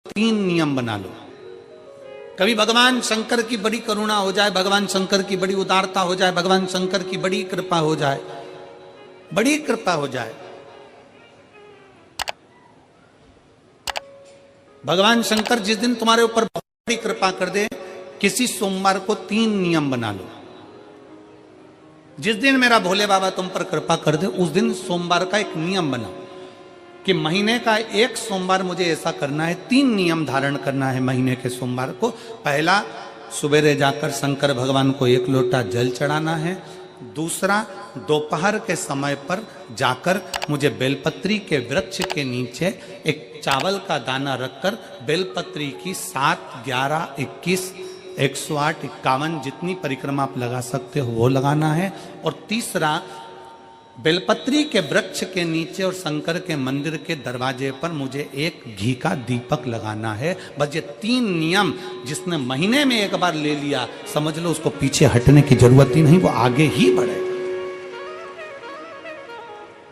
तीन नियम बना लो। कभी भगवान शंकर की बड़ी करुणा हो जाए, भगवान शंकर की बड़ी उदारता हो जाए, भगवान शंकर की बड़ी कृपा हो जाए, बड़ी कृपा हो जाए, भगवान शंकर जिस दिन तुम्हारे ऊपर बहुत बड़ी कृपा कर दे, किसी सोमवार को तीन नियम बना लो। जिस दिन मेरा भोले बाबा तुम पर कृपा कर दे, उस दिन सोमवार का एक नियम बनाओ कि महीने का एक सोमवार मुझे ऐसा करना है, तीन नियम धारण करना है महीने के सोमवार को। पहला, सुबेरे जाकर शंकर भगवान को एक लोटा जल चढ़ाना है। दूसरा, दोपहर के समय पर जाकर मुझे बेलपत्री के वृक्ष के नीचे एक चावल का दाना रखकर बेलपत्री की 7, 11, 21, 108, 51 जितनी परिक्रमा आप लगा सकते हो वो लगाना है। और तीसरा, बेलपत्री के वृक्ष के नीचे और शंकर के मंदिर के दरवाजे पर मुझे एक घी का दीपक लगाना है। बस ये तीन नियम जिसने महीने में एक बार ले लिया, समझ लो उसको पीछे हटने की जरूरत ही नहीं, वो आगे ही बढ़े।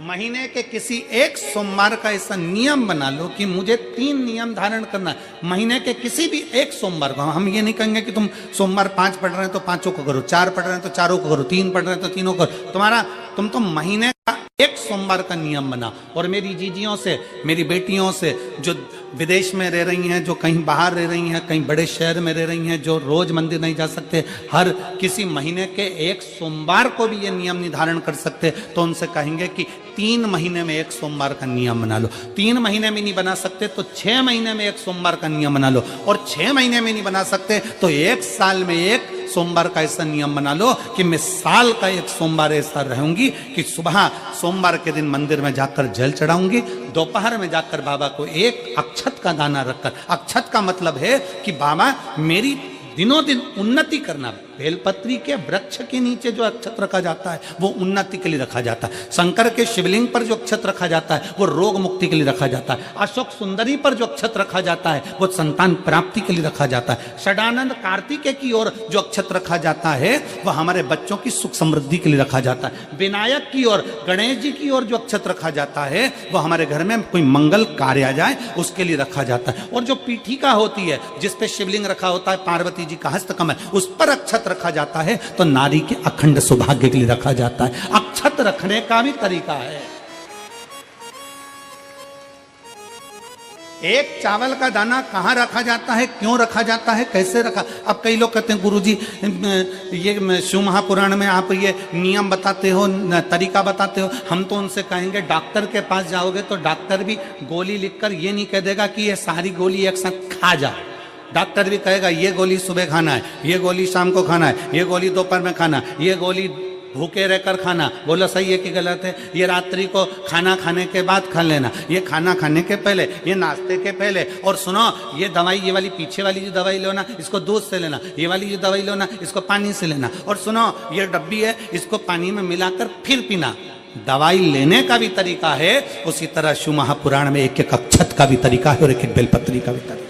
महीने के किसी एक सोमवार का ऐसा नियम बना लो कि मुझे तीन नियम धारण करना है। महीने के किसी भी एक सोमवार को हम ये नहीं कहेंगे कि तुम सोमवार 5 पढ़ रहे हैं तो 5 को करो, 4 पढ़ रहे हैं तो 4 को करो, 3 पढ़ रहे हैं तो 3 को करो। तुम तो महीने का एक सोमवार का नियम बना। और मेरी जीजियों से, मेरी बेटियों से जो विदेश में रह रही हैं, जो कहीं बाहर रह रही हैं, कहीं बड़े शहर में रह रही हैं, जो रोज मंदिर नहीं जा सकते, हर किसी महीने के एक सोमवार को भी ये नियम निर्धारण कर सकते, तो उनसे कहेंगे कि 3 महीने में एक सोमवार का नियम बना लो। 3 महीने में नहीं बना सकते तो 6 महीने में एक सोमवार का नियम बना लो। और 6 महीने में नहीं बना सकते तो 1 साल में एक सोमवार का ऐसा नियम बना लो कि मैं साल का एक सोमवार ऐसा रहूंगी कि सुबह सोमवार के दिन मंदिर में जाकर जल चढ़ाऊंगी, दोपहर में जाकर बाबा को एक अक्षत का दाना रखकर, अक्षत का मतलब है कि बाबा मेरी दिनों दिन उन्नति करना। बेलपत्री के वृक्ष के नीचे जो अक्षत रखा जाता है वो उन्नति के लिए रखा जाता है। शंकर के शिवलिंग पर जो अक्षत रखा जाता है वो रोग मुक्ति के लिए रखा जाता है। अशोक सुंदरी पर जो अक्षत रखा जाता है वो संतान प्राप्ति के लिए रखा जाता है। षडानंद कार्तिकेय की ओर जो अक्षत रखा जाता है वह हमारे बच्चों की सुख समृद्धि के लिए रखा जाता है। विनायक की ओर, गणेश जी की ओर जो अक्षत रखा जाता है वह हमारे घर में कोई मंगल कार्य आ जाए उसके लिए रखा जाता है। और जो पीठिका होती है जिसपे शिवलिंग रखा होता है, पार्वती जी का हस्तकमल, उस पर अक्षत रखा जाता है तो नारी के अखंड सौभाग्य के लिए रखा जाता है। अक्षत रखने का भी तरीका है। एक चावल का दाना कहां रखा जाता है, क्यों रखा जाता है, कैसे रखा। अब कई लोग कहते हैं गुरुजी ये शिव महापुराण में आप ये नियम बताते हो, तरीका बताते हो। हम तो उनसे कहेंगे डॉक्टर के पास जाओगे तो डॉक्टर भी गोली लिखकर ये नहीं कह देगा कि ये सारी गोली एक साथ खा जाओ। डॉक्टर भी कहेगा ये गोली सुबह खाना है, ये गोली शाम को खाना है, ये गोली दोपहर में खाना, ये गोली भूखे रहकर खाना। बोलो सही है कि गलत है। ये रात्रि को खाना खाने के बाद खा लेना, ये खाना खाने के पहले, ये नाश्ते के पहले। और सुनो, ये दवाई, ये वाली पीछे वाली जो दवाई लो ना इसको दूध से लेना, ये वाली जो दवाई लो ना इसको पानी से लेना। और सुनो, ये डब्बी है इसको पानी में मिलाकर फिर पीना। दवाई लेने का भी तरीका है, उसी तरह शिव महापुराण में एक एक अक्षत का भी तरीका है और एक एक बेलपत्री का भी तरीका।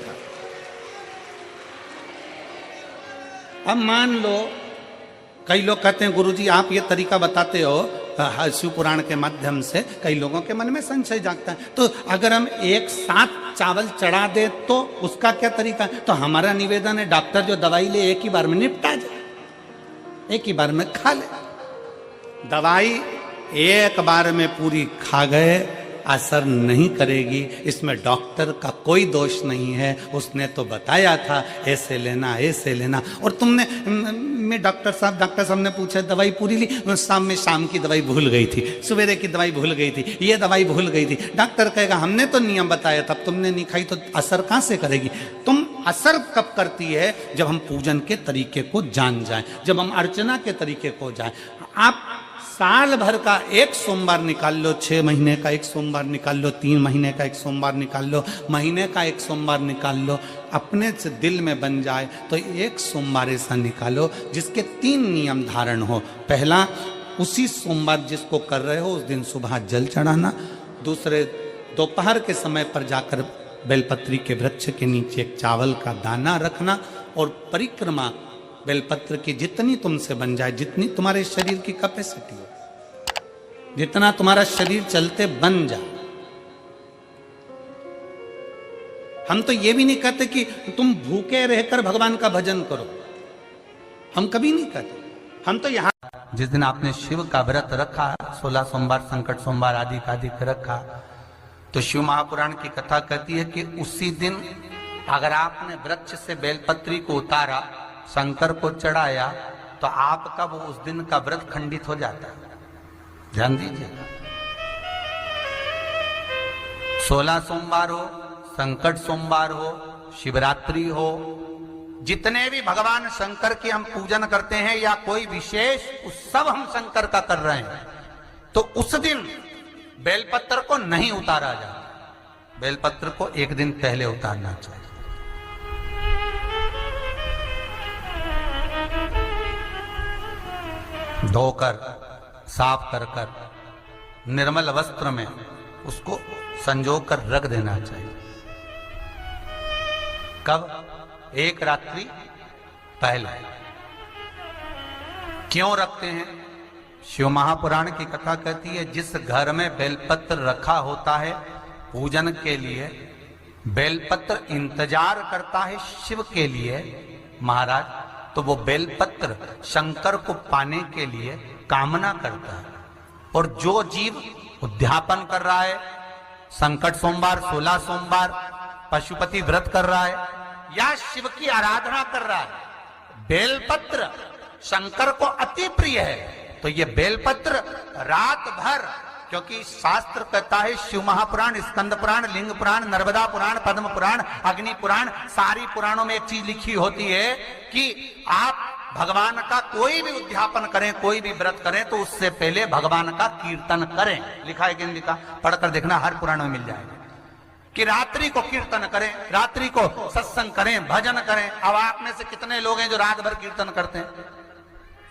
अब मान लो कई लोग कहते हैं गुरुजी आप ये तरीका बताते हो शिव पुराण के माध्यम से, कई लोगों के मन में संशय जागता है। तो अगर हम एक साथ चावल चढ़ा दे तो उसका क्या तरीका है। तो हमारा निवेदन है डॉक्टर जो दवाई ले एक ही बार में निपटा जाए, एक ही बार में खा ले। दवाई एक बार में पूरी खा गए असर नहीं करेगी, इसमें डॉक्टर का कोई दोष नहीं है। उसने तो बताया था ऐसे लेना, ऐसे लेना। और तुमने, मैं डॉक्टर साहब ने पूछा दवाई पूरी ली, शाम की दवाई भूल गई थी, सवेरे की दवाई भूल गई थी, ये दवाई भूल गई थी। डॉक्टर कहेगा हमने तो नियम बताया था, तुमने नहीं खाई तो असर कहाँ से करेगी। तुम असर कब करती है जब हम पूजन के तरीके को जान जाएं, जब हम अर्चना के तरीके को जाएं। आप साल भर का एक सोमवार निकाल लो, 6 महीने का एक सोमवार निकाल लो, 3 महीने का एक सोमवार निकाल लो, महीने का एक सोमवार निकाल लो। अपने से दिल में बन जाए तो एक सोमवार ऐसा निकालो जिसके 3 नियम धारण हो। पहला, उसी सोमवार जिसको कर रहे हो उस दिन सुबह जल चढ़ाना। दूसरे, दोपहर के समय पर जाकर बेलपत्री के वृक्ष के नीचे एक चावल का दाना रखना। और परिक्रमा बेलपत्र की जितनी तुमसे बन जाए, जितनी तुम्हारे शरीर की कैपेसिटी हो, जितना तुम्हारा शरीर चलते बन जाए। हम तो ये भी नहीं कहते कि तुम भूखे रहकर भगवान का भजन करो, हम कभी नहीं कहते। हम तो यहाँ जिस दिन आपने शिव का व्रत रखा, 16 सोमवार, संकट सोमवार आदि का रखा, तो शिव महापुराण की कथा कहती है कि उसी दिन अगर आपने वृक्ष से बेलपत्री को उतारा, शंकर को चढ़ाया, तो आपका वो उस दिन का व्रत खंडित हो जाता है। ध्यान दीजिए, 16 सोमवार हो, संकट सोमवार हो, शिवरात्रि हो, जितने भी भगवान शंकर की हम पूजन करते हैं या कोई विशेष उत्सव हम शंकर का कर रहे हैं, तो उस दिन बेलपत्र को नहीं उतारा जाता। बेलपत्र को एक दिन पहले उतारना चाहिए। धोकर, साफ कर कर, निर्मल वस्त्र में उसको संजो कर रख देना चाहिए। कब? एक रात्रि पहले। क्यों रखते हैं? शिव महापुराण की कथा कहती है जिस घर में बेलपत्र रखा होता है पूजन के लिए, बेलपत्र इंतजार करता है शिव के लिए महाराज, तो वो बेलपत्र शंकर को पाने के लिए कामना करता है। और जो जीव उद्यापन कर रहा है, संकट सोमवार, 16 सोमवार, पशुपति व्रत कर रहा है या शिव की आराधना कर रहा है, बेलपत्र शंकर को अति प्रिय है। तो ये बेलपत्र रात भर, क्योंकि शास्त्र कहता है, शिव महापुराण, स्कंद पुराण, लिंग पुराण, नर्मदा पुराण, पद्म पुराण, अग्नि पुराण, सारी पुराणों में एक चीज लिखी होती है कि आप भगवान का कोई भी उद्यापन करें, कोई भी व्रत करें, तो उससे पहले भगवान का कीर्तन करें। लिखा है कि नहीं लिखा? पढ़कर देखना, हर पुराण में मिल जाएगा कि रात्रि को कीर्तन करें, रात्रि को सत्संग करें, भजन करें। अब आप में से कितने लोग हैं जो रात भर कीर्तन करते हैं?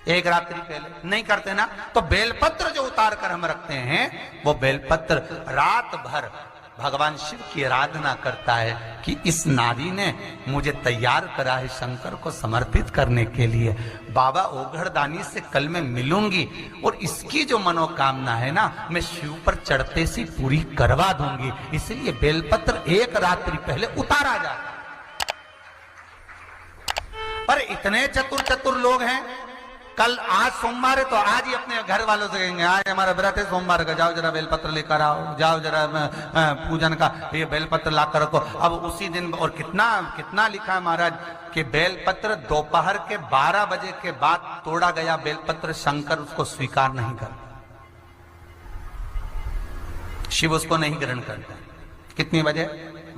एक रात्रि पहले नहीं करते ना। तो बेलपत्र जो उतार कर हम रखते हैं, वो बेलपत्र रात भर भगवान शिव की आराधना करता है कि इस नारी ने मुझे तैयार करा है शंकर को समर्पित करने के लिए। बाबा ओघड़दानी से कल मैं मिलूंगी और इसकी जो मनोकामना है ना, मैं शिव पर चढ़ते से पूरी करवा दूंगी। इसलिए बेलपत्र एक रात्रि पहले उतारा जाता। पर इतने चतुर चतुर लोग हैं, कल आज सोमवार है तो आज ही अपने घर वालों से कहेंगे आज हमारा व्रत है सोमवार का, जाओ जरा बेलपत्र लेकर आओ, जाओ जरा पूजन का ये बेलपत्र लाकर रखो। अब उसी दिन, और कितना कितना लिखा है महाराज कि बेलपत्र दोपहर के 12 बजे के बाद तोड़ा गया बेलपत्र शंकर उसको स्वीकार नहीं करता, शिव उसको नहीं ग्रहण करता। कितनी बजे?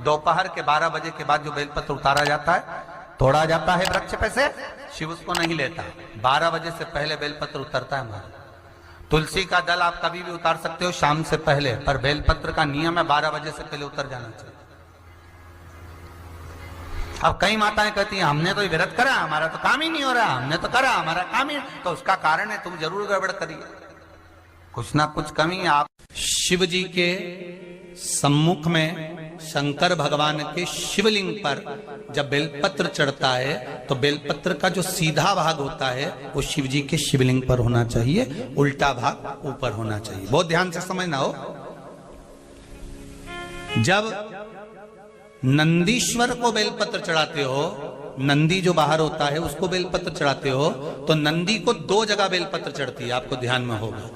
दोपहर के 12 बजे के बाद जो बेलपत्र उतारा जाता है, तोड़ा जाता है वृक्ष पे से, शिव उसको नहीं लेता। 12 बजे से पहले बेलपत्र उतरता है हमारा। तुलसी का दल आप कभी भी उतार सकते हो शाम से पहले, पर बेलपत्र का नियम है 12 बजे से पहले उतर जाना चाहिए। अब कई माताएं कहती हैं हमने तो व्रत करा, हमारा तो काम ही नहीं हो रहा, हमने तो करा, हमारा काम ही। तो उसका कारण है तुम जरूर गड़बड़ करिए, कुछ ना कुछ कमी। आप शिव जी के सम्मुख में शंकर भगवान के शिवलिंग पर जब बेलपत्र चढ़ता है, तो बेलपत्र का जो सीधा भाग होता है वो शिव जी के शिवलिंग पर होना चाहिए, उल्टा भाग ऊपर होना चाहिए। बहुत ध्यान से समझना हो। जब नंदीश्वर को बेलपत्र चढ़ाते हो, नंदी जो बाहर होता है उसको बेलपत्र चढ़ाते हो, तो नंदी को 2 जगह बेलपत्र चढ़ती है, आपको ध्यान में होगा।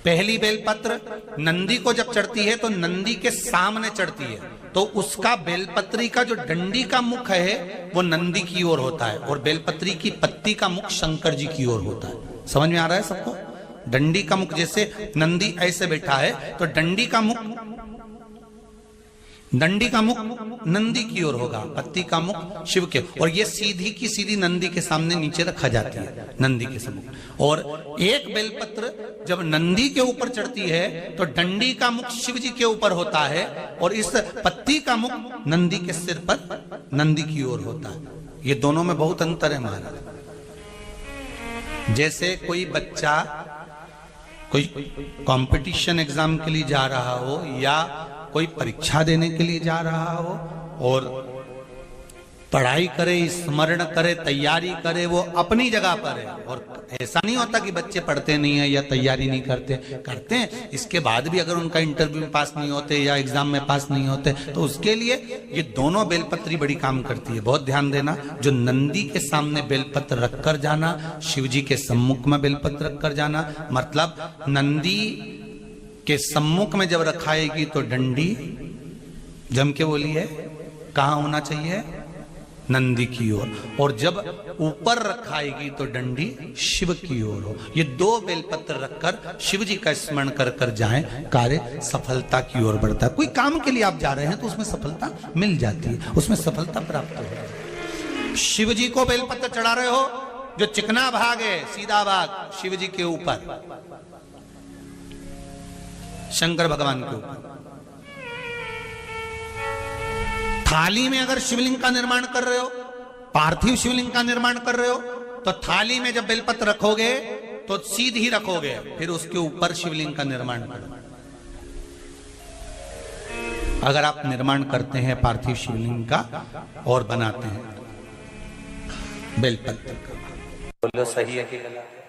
पहली बेलपत्र नंदी को जब चढ़ती है तो नंदी के सामने चढ़ती है, तो उसका बेलपत्री का जो डंडी का मुख है वो नंदी की ओर होता है, और बेलपत्री की पत्ती का मुख शंकर जी की ओर होता है। समझ में आ रहा है सबको? डंडी का मुख, जैसे नंदी ऐसे बैठा है तो डंडी का मुख नंदी की ओर होगा, पत्ती का मुख शिव के, और ये सीधी की सीधी नंदी के सामने नीचे रखा जाती है, नंदी के सम्मुख। और एक बेलपत्र जब नंदी के ऊपर चढ़ती है तो डंडी का मुख शिव जी के ऊपर होता है, और इस पत्ती का मुख नंदी के सिर पर नंदी की ओर होता है। ये दोनों में बहुत अंतर है महाराज। जैसे कोई बच्चा कोई कंपटीशन एग्जाम के लिए जा रहा हो या कोई परीक्षा देने के लिए जा रहा हो, और पढ़ाई करे, स्मरण करे, तैयारी करे, वो अपनी जगह पर है। और ऐसा नहीं होता कि बच्चे पढ़ते नहीं है या तैयारी नहीं करते, करते हैं। इसके बाद भी अगर उनका इंटरव्यू में पास नहीं होते या एग्जाम में पास नहीं होते तो उसके लिए ये दोनों बेलपत्री बड़ी काम करती है। बहुत ध्यान देना, जो नंदी के सामने बेलपत्र रखकर जाना, शिव जी के सम्मुख में बेलपत्र रखकर जाना, मतलब नंदी के सम्मुख में जब रखाएगी तो डंडी जम के बोलिए कहाँ होना चाहिए, नंदी की ओर, और जब ऊपर रखाएगी तो डंडी शिव की ओर हो। ये दो बेलपत्र रखकर शिव जी का स्मरण कर कर जाएं, कार्य सफलता की ओर बढ़ता है। कोई काम के लिए आप जा रहे हैं तो उसमें सफलता मिल जाती है, उसमें सफलता प्राप्त हो। शिव जी को बेलपत्र चढ़ा रहे हो, जो चिकना भाग है सीधा भाग शिव जी के ऊपर, शंकर भगवान के ऊपर। थाली में अगर शिवलिंग का निर्माण कर रहे हो, पार्थिव शिवलिंग का निर्माण कर रहे हो, तो थाली में जब बेलपत्र रखोगे तो सीधी रखोगे, फिर उसके ऊपर शिवलिंग का निर्माण करो। अगर आप निर्माण करते हैं पार्थिव शिवलिंग का और बनाते हैं बेलपत्र का, बोलो सही है कि गलत है?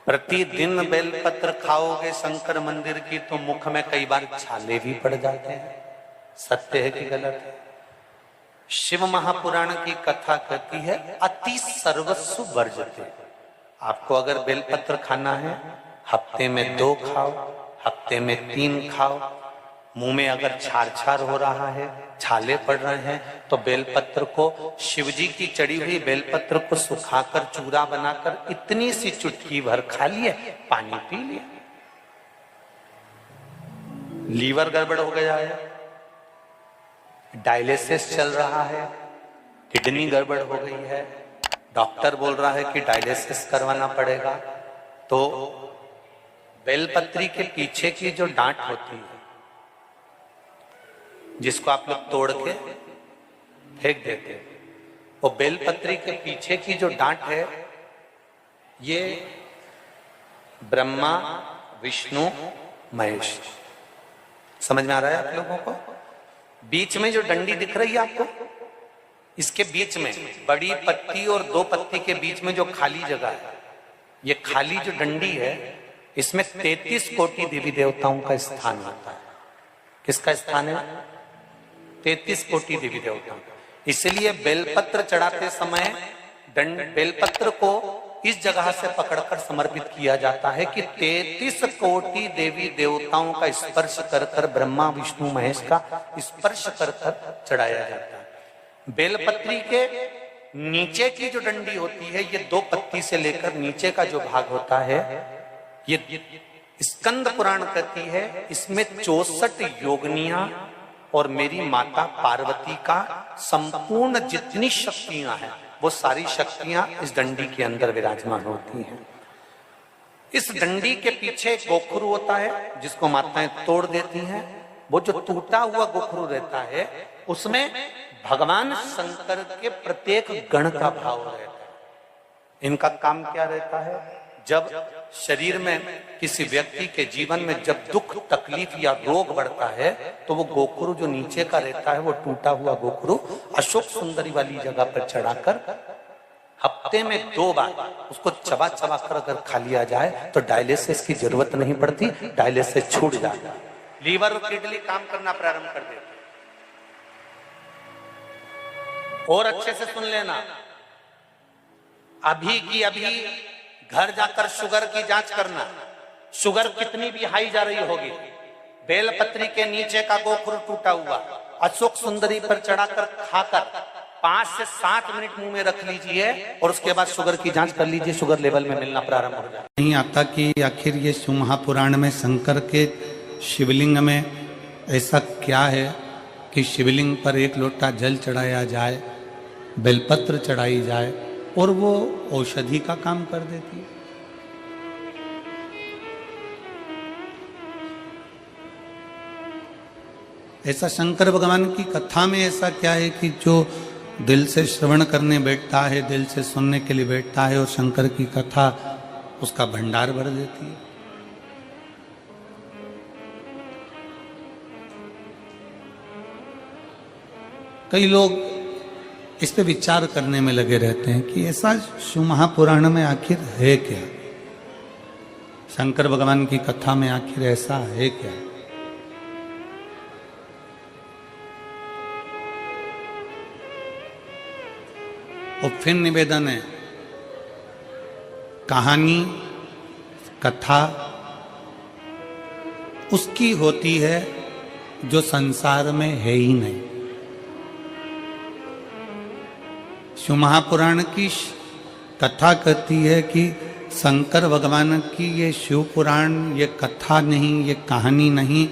प्रतिदिन बेलपत्र खाओगे शंकर मंदिर की तो मुख में कई बार छाले भी पड़ जाते हैं, सत्य है कि गलत है? शिव महापुराण की कथा कहती है अति सर्वस्व वर्जते। आपको अगर बेलपत्र खाना है, हफ्ते में 2 खाओ, हफ्ते में 3 खाओ। मुंह में अगर छार छार हो रहा है, छाले पड़ रहे हैं, तो बेलपत्र को, शिव जी की चढ़ी हुई बेलपत्र को सुखाकर चूरा बनाकर इतनी सी चुटकी भर खा लिए, पानी पी लिया। लीवर गड़बड़ हो गया है, डायलिसिस चल रहा है, किडनी गड़बड़ हो गई है, डॉक्टर बोल रहा है कि डायलिसिस करवाना पड़ेगा, तो बेलपत्री के पीछे की जो डांट होती है, जिसको आप लोग तोड़ के फेंक देते हैं, वो बेलपत्री के पीछे की जो डांट है, ये ब्रह्मा विष्णु महेश, समझ में आ रहा है आप लोगों को? बीच में जो डंडी दिख रही है आपको, इसके बीच में बड़ी पत्ती और 2 पत्ती के बीच में जो खाली जगह है, ये खाली जो डंडी है, इसमें 33 कोटि देवी देवताओं का स्थान होता है। किसका स्थान है? 33 कोटि देवी देवताओं। इसलिए बेलपत्र चढ़ाते समय बेलपत्र को इस जगह से पकड़कर समर्पित किया जाता है कि 33 कोटि देवी देवताओं का स्पर्श कर कर, ब्रह्मा विष्णु महेश का स्पर्श कर कर चढ़ाया जाता है। बेलपत्री के नीचे की जो डंडी होती है, ये 2 पत्ती से लेकर नीचे का जो भाग होता है, ये स्कंद पुराण कहती है, इसमें 64 योगनियां और मेरी माता पार्वती का संपूर्ण जितनी शक्तियां हैं, वो सारी शक्तियां इस डंडी के अंदर विराजमान होती हैं। इस डंडी के पीछे एक गोखरू होता है, जिसको माताएं तोड़ देती हैं। वो जो टूटा हुआ गोखरू रहता है, उसमें भगवान शंकर के प्रत्येक गण का भाव रहता है। इनका काम क्या रहता है? जब शरीर में किसी व्यक्ति के जीवन में जब दुख तकलीफ या रोग बढ़ता है, तो वो गोखरू जो नीचे का रहता है, वो टूटा हुआ गोखरू अशोक सुंदरी वाली जगह पर चढ़ाकर हफ्ते में 2 बार उसको चबा चबा कर अगर खा लिया जाए तो डायलिसिस की जरूरत नहीं पड़ती, डायलिसिस छूट जाता है, लीवर और किडनी काम करना प्रारंभ कर देते। और अच्छे से सुन लेना, अभी की अभी घर जाकर शुगर की जांच करना। शुगर कितनी भी हाई जा रही होगी, बेलपत्री के नीचे का गोखरू टूटा हुआ अशोक सुंदरी पर चढ़ाकर खाकर 5 से 7 मिनट मुंह में रख लीजिए और उसके बाद शुगर की जांच कर लीजिए, शुगर लेवल में मिलना प्रारंभ हो जाए। नहीं आता कि आखिर ये शिव महापुराण में शंकर के शिवलिंग में ऐसा क्या है कि शिवलिंग पर 1 लोटा जल चढ़ाया जाए, बेलपत्र चढ़ाई जाए और वो औषधि का काम कर देती है। ऐसा शंकर भगवान की कथा में ऐसा क्या है कि जो दिल से श्रवण करने बैठता है, दिल से सुनने के लिए बैठता है, और शंकर की कथा उसका भंडार भर देती है। कई लोग इस पे विचार करने में लगे रहते हैं कि ऐसा शिव महापुराण में आखिर है क्या, शंकर भगवान की कथा में आखिर ऐसा है क्या। और फिर निवेदन है, कहानी कथा उसकी होती है जो संसार में है ही नहीं। शिव महापुराण की कथा कहती है कि शंकर भगवान की ये शिव पुराण ये कथा नहीं, ये कहानी नहीं,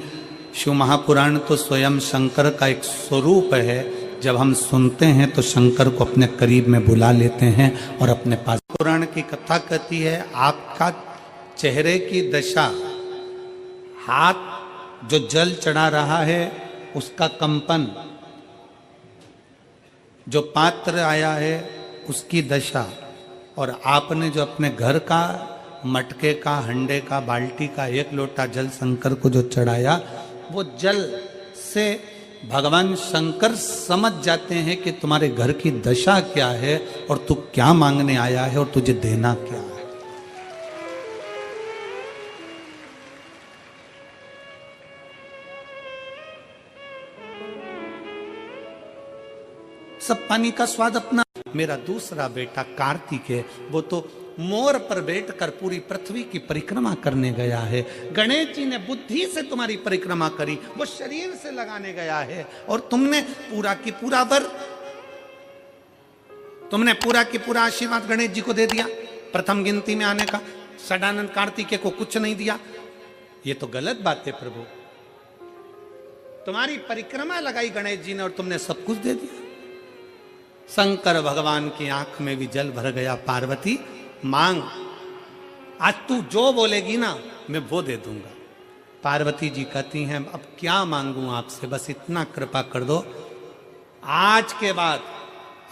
शिव महापुराण तो स्वयं शंकर का एक स्वरूप है। जब हम सुनते हैं तो शंकर को अपने करीब में बुला लेते हैं और अपने पास। पुराण की कथा कहती है आपका चेहरे की दशा, हाथ जो जल चढ़ा रहा है उसका कंपन, जो पात्र आया है उसकी दशा, और आपने जो अपने घर का मटके का, हंडे का, बाल्टी का एक लोटा जल शंकर को जो चढ़ाया, वो जल से भगवान शंकर समझ जाते हैं कि तुम्हारे घर की दशा क्या है और तू क्या मांगने आया है और तुझे देना क्या है। सब पानी का स्वाद अपना। मेरा दूसरा बेटा कार्तिक है, वो तो मोर पर बैठकर पूरी पृथ्वी की परिक्रमा करने गया है। गणेश जी ने बुद्धि से तुम्हारी परिक्रमा करी, वो शरीर से लगाने गया है, और तुमने पूरा की पूरा वर, तुमने पूरा की पूरा आशीर्वाद गणेश जी को दे दिया। प्रथम गिनती में आने का षडानंद कार्तिकेय को कुछ नहीं दिया। ये तो गलत बात है प्रभु। तुम्हारी परिक्रमा लगाई गणेश जी ने और तुमने सब कुछ दे दिया। शंकर भगवान की आंख में भी जल भर गया। पार्वती मांग, आज तू जो बोलेगी ना मैं वो दे दूंगा। पार्वती जी कहती हैं अब क्या मांगू आपसे, बस इतना कृपा कर दो, आज के बाद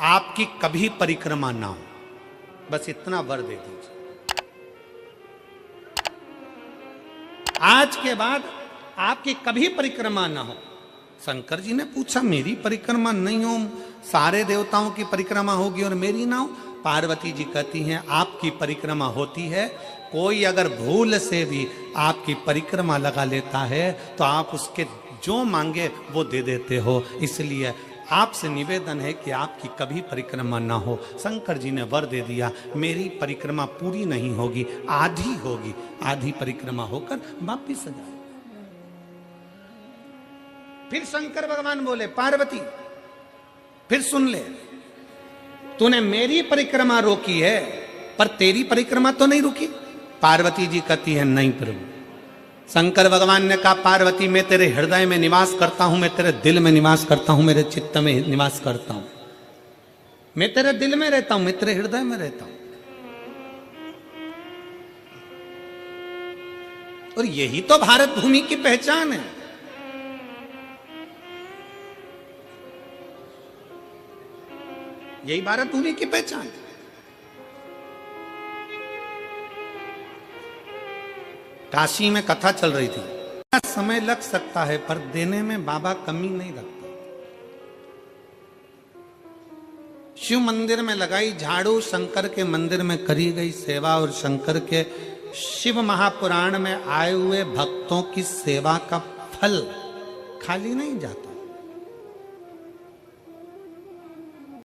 आपकी कभी परिक्रमा ना हो, बस इतना वर दे दीजिए। आज के बाद आपकी कभी परिक्रमा ना हो। शंकर जी ने पूछा मेरी परिक्रमा नहीं हो, सारे देवताओं की परिक्रमा होगी और मेरी ना हो। पार्वती जी कहती हैं आपकी परिक्रमा होती है, कोई अगर भूल से भी आपकी परिक्रमा लगा लेता है तो आप उसके जो मांगे वो दे देते हो, इसलिए आपसे निवेदन है कि आपकी कभी परिक्रमा ना हो। शंकर जी ने वर दे दिया, मेरी परिक्रमा पूरी नहीं होगी, आधी होगी, आधी परिक्रमा होकर वापिस आ जाए। फिर शंकर भगवान बोले पार्वती फिर सुन ले, तूने मेरी परिक्रमा रोकी है पर तेरी परिक्रमा तो नहीं रुकी। पार्वती जी कहती है नहीं प्रभु। शंकर भगवान ने कहा पार्वती मैं तेरे हृदय में निवास करता हूं, मैं तेरे दिल में निवास करता हूं, मेरे चित्त में निवास करता हूं, मैं तेरे दिल में रहता हूं, मैं तेरे हृदय में रहता हूं। और यही तो भारत भूमि की पहचान है। यही भारत भूमि की पहचान है। काशी में कथा चल रही थी, समय लग सकता है पर देने में बाबा कमी नहीं रखता। शिव मंदिर में लगाई झाड़ू, शंकर के मंदिर में करी गई सेवा, और शंकर के शिव महापुराण में आए हुए भक्तों की सेवा का फल खाली नहीं जाता।